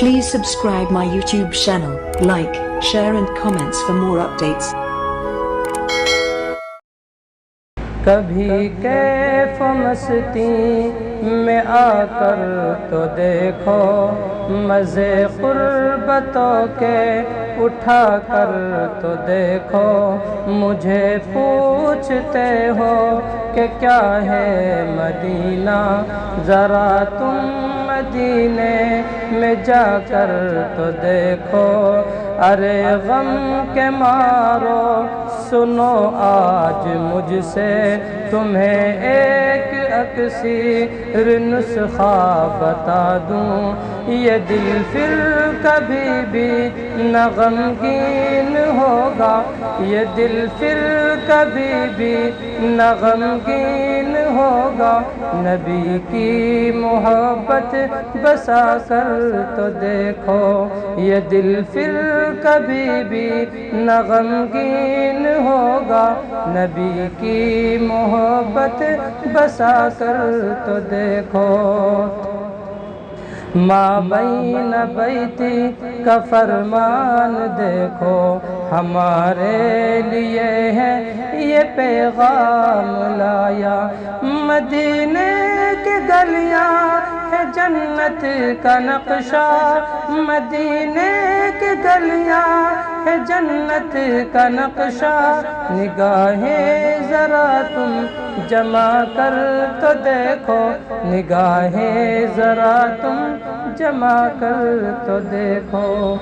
Please subscribe my YouTube channel, like, share and comments for more updates. کبھی کیف و مستی میں آ کر تو دیکھو، مزے قربتوں کے اٹھا کر تو دیکھو، مجھے پوچھتے ہو کہ کیا ہے مدینہ، ذرا تم مدینے میں جا کر تو دیکھو، ارے غم کے مارو سنو آج مجھ سے تمہیں ایک اکسیر نسخہ بتا دوں، یہ دل پھر کبھی بھی نہ غمگین ہوگا، یہ دل پھر کبھی بھی نہ غمگین ہوگا، نبی کی محبت بسا کر تو دیکھو، یہ دل پھر کبھی بھی نہ غمگین ہوگا، نبی کی محبت بسا کر تو دیکھو۔ ماں بین بیتی کا فرمان دیکھو، ہمارے لیے ہے یہ پیغام لایا، مدینے کی گلیاں ہے جنت کا نقشہ، مدینے کی گلیاں ہے جنت کا نقشہ، نگاہیں ذرا تم جما کر تو دیکھو، نگاہیں ذرا تم جما کر تو دیکھو۔